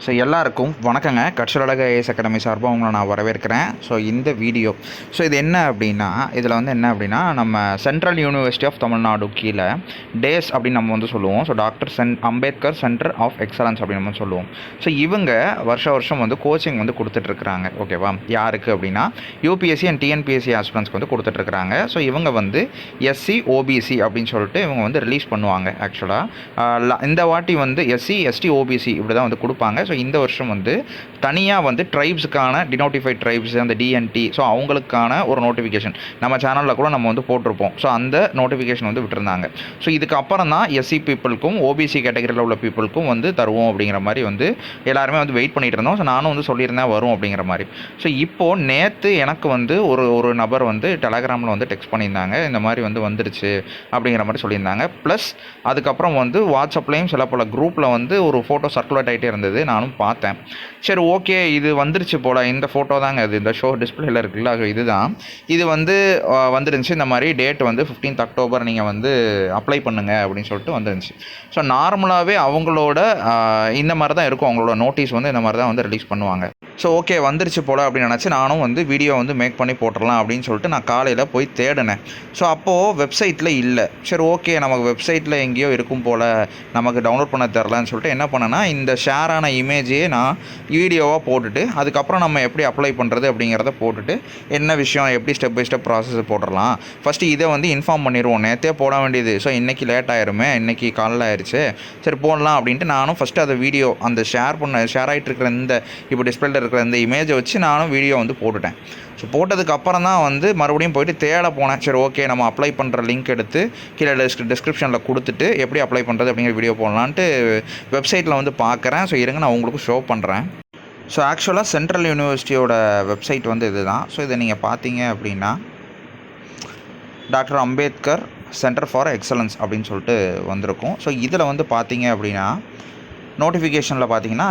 So எல்லாருக்கும் வணக்கங்க. கற்றலழகு IAS academy சார்பாக உங்களை நான் வரவேற்கிறேன். ஸோ இந்த வீடியோ இது என்ன அப்படின்னா, இதில் வந்து என்ன அப்படின்னா, நம்ம சென்ட்ரல் யூனிவர்சிட்டி ஆஃப் தமிழ்நாடு கீழே டேஸ் அப்படின்னு நம்ம வந்து சொல்லுவோம். So doctor Ambedkar center of excellence அப்படின்னு நம்ம சொல்லுவோம். ஸோ இவங்க வருஷம் வந்து கோச்சிங் வந்து கொடுத்துட்ருக்குறாங்க. ஓகேவா? யாருக்கு அப்படின்னா யூபிஎஸ்சி அண்ட் டிஎன்பிஎஸ்சி ஆஸ்பிரன்ஸ்க்கு வந்து கொடுத்துட்ருக்குறாங்க. ஸோ இவங்க வந்து எஸ்சி ஓபிசி அப்படின்னு சொல்லிட்டு இவங்க வந்து ரிலீஸ் பண்ணுவாங்க. ஆக்சுவலாக இந்த வாட்டி வந்து எஸ்சி எஸ்டி ஓபிசி இப்படி தான் வந்து கொடுப்பாங்க. ஸோ இந்த வருஷம் வந்து தனியாக வந்து ட்ரைப்ஸுக்கான டினோட்டிஃபைட் ட்ரைப்ஸ் அந்த டிஎன்டி ஸோ அவங்களுக்கான ஒரு நோட்டிஃபிகேஷன் நம்ம சேனலில் கூட நம்ம வந்து போட்டிருப்போம். ஸோ அந்த நோட்டிஃபிகேஷன் வந்து விட்டுருந்தாங்க. ஸோ இதுக்கு அப்புறம் தான் எஸ்சி பீப்புளுக்கும் ஓபிசி கேட்டகரியில் உள்ள பீப்புளுக்கும் வந்து தருவோம் அப்படிங்கிற மாதிரி வந்து எல்லாருமே வந்து வெயிட் பண்ணிகிட்டு இருந்தோம். ஸோ நானும் வந்து சொல்லியிருந்தேன் வரும் அப்படிங்கிற மாதிரி. ஸோ இப்போது நேற்று எனக்கு வந்து ஒரு நபர் வந்து டெலகிராமில் வந்து டெக்ஸ்ட் பண்ணியிருந்தாங்க. இந்த மாதிரி வந்து வந்துருச்சு அப்படிங்கிற மாதிரி சொல்லியிருந்தாங்க. ப்ளஸ் அதுக்கப்புறம் வந்து வாட்ஸ்அப்லேயும் சில பல குரூப்பில் வந்து ஒரு ஃபோட்டோ சர்க்குலேட் ஆகிட்டே இருந்தது. நானும் பார்த்தேன். சரி, ஓகே, இது வந்துருச்சு போல். இந்த ஃபோட்டோ தாங்க அது, இந்த ஷோ டிஸ்பிளேல இருக்குல்ல, இதுதான். இது வந்து வந்துருந்துச்சு. இந்த மாதிரி டேட் வந்து 15th October நீங்கள் வந்து அப்ளை பண்ணுங்க அப்படின்னு சொல்லிட்டு வந்துருந்துச்சு. ஸோ நார்மலாகவே அவங்களோட இந்த மாதிரி தான் இருக்கும். அவங்களோட நோட்டீஸ் வந்து இந்த மாதிரி தான் வந்து ரிலீஸ் பண்ணுவாங்க. ஸோ ஓகே, வந்துருச்சு போல் அப்படின்னு நினச்சி நானும் வந்து வீடியோ வந்து மேக் பண்ணி போட்டுடலாம் அப்படின்னு சொல்லிட்டு நான் காலையில் போய் தேடினேன். ஸோ அப்போது வெப்சைட்டில் இல்லை. சரி, ஓகே, நமக்கு வெப்சைட்டில் எங்கேயோ இருக்கும் போல், நமக்கு டவுன்லோட் பண்ண தரலன்னு சொல்லிட்டு என்ன பண்ணேன்னா, இந்த ஷேரான இமேஜையே நான் வீடியோவாக போட்டுட்டு அதுக்கப்புறம் நம்ம எப்படி அப்ளை பண்ணுறது அப்படிங்கிறத போட்டுட்டு என்ன விஷயம் எப்படி ஸ்டெப் பை ஸ்டெப் ப்ராசஸ் போட்டுடலாம். ஃபஸ்ட்டு இதை வந்து இன்ஃபார்ம் பண்ணிடுவோம். நேற்றே போட வேண்டியது. ஸோ இன்றைக்கி லேட் ஆயிருமே, இன்றைக்கி காலையில் ஆயிடுச்சு, சரி போடலாம் அப்படின்ட்டு நானும் ஃபஸ்ட்டு அதை வீடியோ அந்த ஷேர் ஆகிட்டு இருக்கிற இந்த இப்போ டிஸ்பிளேல இருக்கிற இந்த இமேஜை வச்சு நானும் வீடியோ வந்து போட்டுட்டேன். ஸோ போட்டதுக்கு அப்புறம் தான் வந்து மறுபடியும் போயிட்டு தேட போனேன். சரி, ஓகே, நம்ம அப்ளை பண்ணுற லிங்க் எடுத்து கீழே டிஸ்கிரிப்ஷனில் கொடுத்துட்டு எப்படி அப்ளை பண்ணுறது அப்படிங்கிற வீடியோ போடலான்ட்டு வெப்சைட்டில் வந்து பார்க்குறேன். ஸோ இருங்க, நான் உங்களுக்கு ஷோ பண்ணுறேன். ஸோ ஆக்சுவலாக சென்ட்ரல் யூனிவர்சிட்டியோட வெப்சைட் வந்து இதுதான். ஸோ இதை நீங்கள் பார்த்தீங்க அப்படின்னா doctor Ambedkar centre for excellence அப்படின்னு சொல்லிட்டு வந்திருக்கும். ஸோ இதில் வந்து பார்த்தீங்க அப்படின்னா நோட்டிஃபிகேஷனில் பார்த்தீங்கன்னா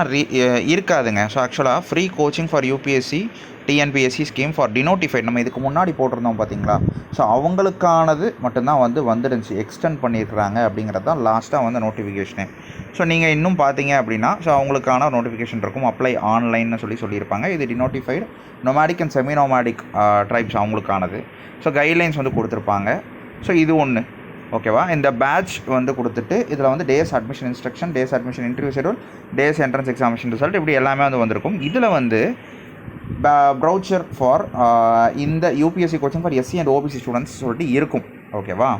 இருக்காதுங்க. ஸோ ஆக்சுவலாக free coaching for UPSC TNPSC scheme for denotified நம்ம இதுக்கு முன்னாடி போட்டிருந்தோம் பார்த்தீங்களா. ஸோ அவங்களுக்கானது மட்டும்தான் வந்து வந்துருந்துச்சு. எக்ஸ்டெண்ட் பண்ணியிருக்கிறாங்க அப்படிங்கிறது தான் லாஸ்ட்டாக வந்து நோட்டிஃபிகேஷனே. ஸோ நீங்கள் இன்னும் பார்த்தீங்க அப்படின்னா ஸோ அவங்களுக்கான நோட்டிஃபிகேஷன் இருக்கும். அப்ளை ஆன்லைன்னு சொல்லியிருப்பாங்க. இது denotified nomadic and semi nomadic tribes அவங்களுக்கானது. ஸோ கைட்லைன்ஸ் வந்து கொடுத்துருப்பாங்க. ஸோ இது ஒன்று ஓகேவா. இந்த பேட்ச் வந்து கொடுத்துட்டு இதில் வந்து days admission instruction, days admission interview schedule, days entrance examination result, இப்படி எல்லாமே வந்து வந்திருக்கும். இதில் வந்து ப்ரௌச்சர் ஃபார் இந்த UPSC coaching for SC and OBC students சொல்லிட்டு இருக்கும். ஓகேவா,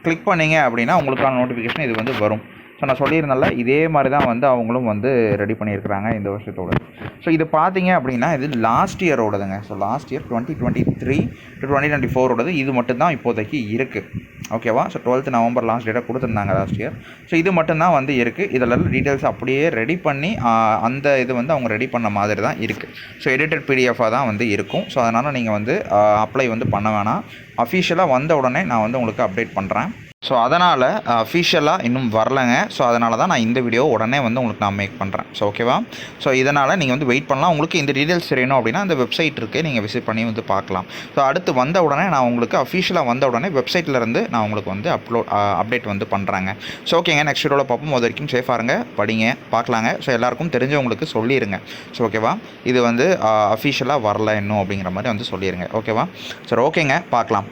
கிளிக் பண்ணிங்க அப்படின்னா உங்களுக்கான நோட்டிஃபிகேஷன் இது வந்து வரும். ஸோ நான் சொல்லியிருந்தால இதே மாதிரி தான் வந்து அவங்களும் வந்து ரெடி பண்ணியிருக்கிறாங்க இந்த வருஷத்தோட. ஸோ இது பார்த்தீங்க அப்படின்னா இது லாஸ்ட் இயரோடதுங்க. ஸோ லாஸ்ட் இயர் 2023 to 2024 இது மட்டும்தான் இப்போதைக்கு இருக்குது. ஓகேவா. ஸோ 12th November லாஸ்ட் டேட்டாக கொடுத்துருந்தாங்க லாஸ்ட் இயர். ஸோ இது மட்டும்தான் வந்து இருக்குது. இதில் டீட்டெயில்ஸ் அப்படியே ரெடி பண்ணி அந்த இது வந்து அவங்க ரெடி பண்ண மாதிரி தான் இருக்குது. ஸோ எடிட்டட் பிடிஎஃபாக தான் வந்து இருக்கும். ஸோ அதனால் நீங்கள் வந்து அப்ளை வந்து பண்ண வேணாம். அஃபிஷியலாக வந்த உடனே நான் வந்து உங்களுக்கு அப்டேட் பண்ணுறேன். ஸோ அதனால் அஃபிஷியலாக இன்னும் வரலைங்க. ஸோ அதனால தான் நான் இந்த வீடியோ உடனே வந்து உங்களுக்கு நான் மேக் பண்ணுறேன். ஸோ ஓகேவா. ஸோ இதனால் நீங்கள் வந்து வெயிட் பண்ணலாம். உங்களுக்கு இந்த டீட்டெயில்ஸ் தெரியணும் அப்படின்னா அந்த வெப்சைட் இருக்குது, நீங்கள் விசிட் பண்ணி வந்து பார்க்கலாம். ஸோ அடுத்து வந்த உடனே நான் உங்களுக்கு அஃபிஷியலாக வந்த உடனே வெப்சைட்லேருந்து நான் உங்களுக்கு வந்து அப்டேட் வந்து பண்ணுறாங்க. ஸோ ஓகேங்க, நெக்ஸ்ட் வீடியோவில் பார்ப்போம். அது வரைக்கும் சேஃபாக இருங்க, படிங்க, பார்க்கலாங்க. ஸோ எல்லாருக்கும் தெரிஞ்சவங்களுக்கு சொல்லிடுங்க. ஸோ ஓகேவா, இது வந்து அஃபிஷியலாக வரல இன்னும் அப்படிங்கிற மாதிரி வந்து சொல்லிடுங்க. ஓகேவா. சரி, ஓகேங்க, பார்க்கலாம்.